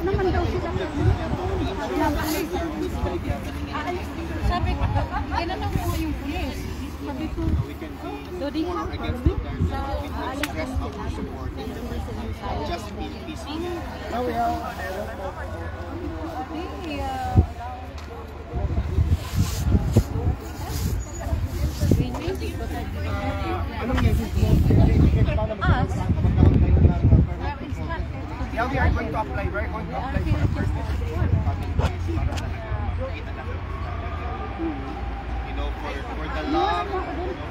naman daw sila. Sabi ko, tinanong ko yung pulis. Sabi ko, do they have permit? Aalis ka na sila. Just be peaceful. Anong message mo? Us? Yeah, we are going to apply. We are going to apply for a permit. You know, for the law,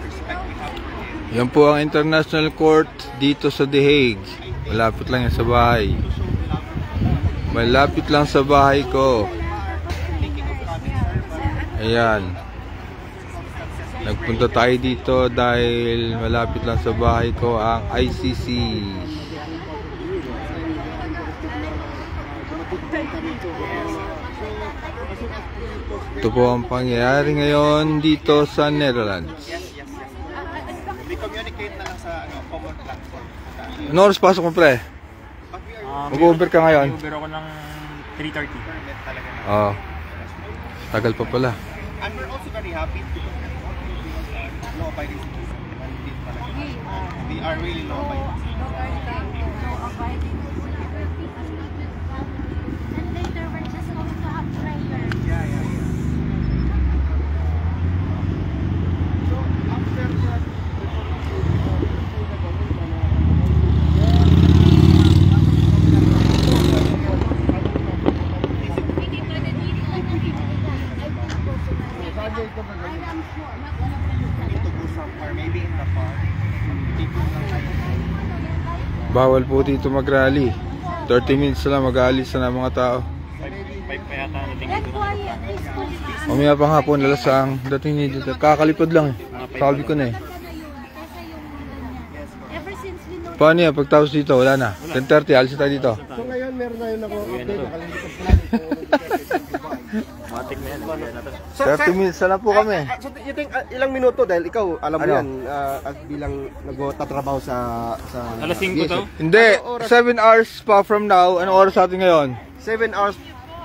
respect we have for it. Yan po ang International Court dito sa The Hague. Malapit lang yan sa bahay. Malapit lang sa bahay ko. Ayan. Nagpunta tayo dito dahil malapit lang sa bahay ko ang ICC. Ito po ang pangyayari ngayon dito sa Netherlands. We communicate na lang sa common platform. Ano oras pasok mo, pre? Mag-Uber ka ngayon? Mag-Uber ako ng 3:30. Oo. Tagal pa pala. And we're also very happy to law-abiding citizens. We are really law-abiding. And later, we're just going to have prayer. Yeah. So after that, Bawal po dito mag-rally. 30 minutes lang mag-aalis na ng mga tao. 5 pa yata ang dating dito. Mamaya pa hapon, lalasang dating nito. Kakalipad lang eh. Sabi ko na eh. Paano yan? Pagtapos dito, wala na. 10:30, alis tayo dito. so ngayon meron na yun ako update. Nakalimutan ko Matik na yan. 30 minutes na lang po kami. So you think ilang minuto dahil ikaw alam mo Ano? yan bilang nagtatrabaho sa Alas 5 to? Hindi, 7 hours pa from now. Anong oras natin ngayon? 7 hours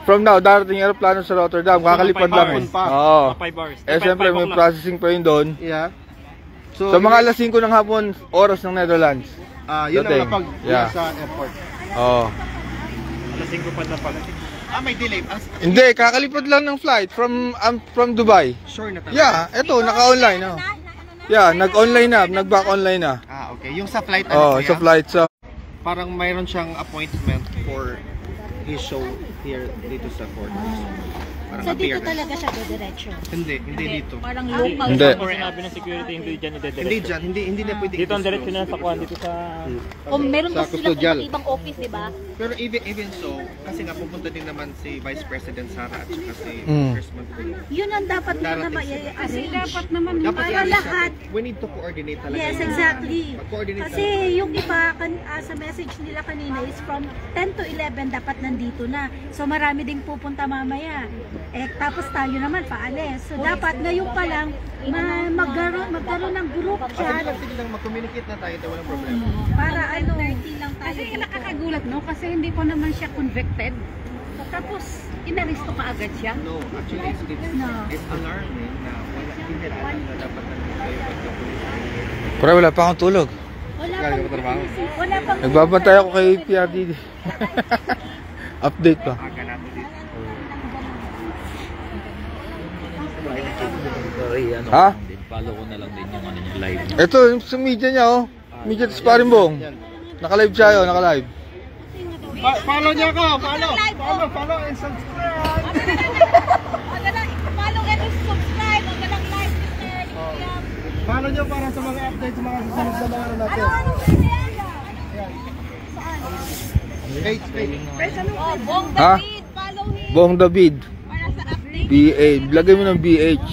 From now, darating yung aeroplano sa Rotterdam. Kakalipad lang eh. Oo. 5 hours. Eh siyempre may processing pa yun doon. yeah. So mga alas 5 ng hapon, oras ng Netherlands. Yun dating. ang napag Yeah. sa airport. Oo. Alas 5 pa na pag. May delay. Hindi, kakalipad lang ng flight from Dubai. Sure na talaga. Yeah, eto, naka-online. Oh. Yeah, nag-online na, nag-back online na. Okay. Yung sa flight Oh, sa flight sa parang mayroon siyang appointment for his show here dito sa court. Parang So dito appearance. talaga siya diretso. Hindi dito. Parang local. Hindi. Or sinabi ng security, hindi dyan Hindi ide-direct. dyan, hindi na pwede. Dito ang diretso na sa kuwan, dito sa... O meron Sa kasi silang custodial. ibang office, di ba? Pero even so, kasi nga pupunta din naman si Vice President Sara at saka si Congressman Tulfo. Yun ang dapat nila na Darating Kasi dapat Dapat para yan, lahat. we need to coordinate talaga. Yes, yun. exactly. Mag-coordinate Kasi yung iba, sa message nila kanina is from 10 to 11 dapat nandito na. So marami ding pupunta mamaya. Tapos tayo naman paalis. So dapat ngayon pa lang magkaroon ng group chat Sige lang, mag-communicate na tayo, walang problema. para ano. lang tayo Kasi dito. nakakagulat, no? Kasi hindi pa naman siya convicted. Tapos, inaristo ka agad siya. No, actually, it's alarming na hindi na alam na dapat nandito kayo magkakulit. Pero wala pa akong tulog. Wala pang Nagbabantay ako kay PRD. Update pa. Aga natin dito. Ha? Follow ko na lang din yung ano yung live. Ito, yung sa media niya oh. Media sa Parimbong. Naka-live siya yun, naka-live. Follow niya ako! Follow and subscribe! follow and subscribe. Ang galang live, Mr. William. Follow niyo para sa mga updates sa mga susunod na mga natin. Page. Bong Ha? David, follow him. Bong David. Para sa update. BA. Lagay mo ng BH.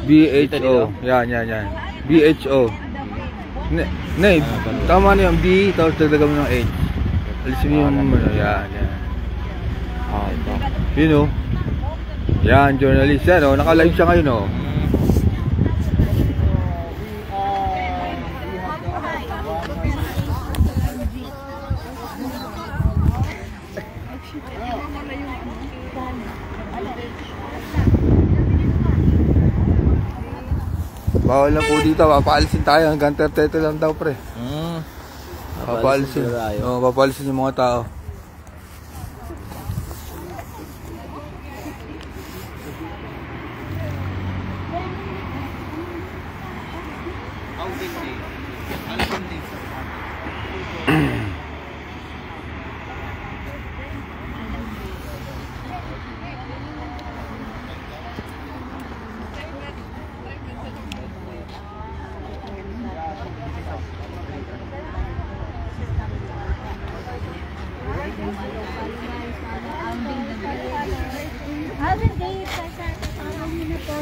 BHO. Yan. BHO. Ne, tama na yung B, tapos dagdagan mo ng H. Alisin mo yung ano, yan. Yun o. Yan, journalist yan o. Naka-live siya ngayon o. Bawal na po dito, papaalisin tayo hanggang 30 lang daw pre. Papaalisin. Oo, papaalisin yung mga tao. Alvin Dave, parang yun na po.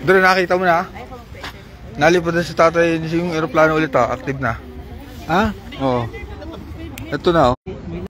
Dre, nakita mo na? Nalipad na si tatay yung aeroplano ulit active na. Ha? Oo. Ito na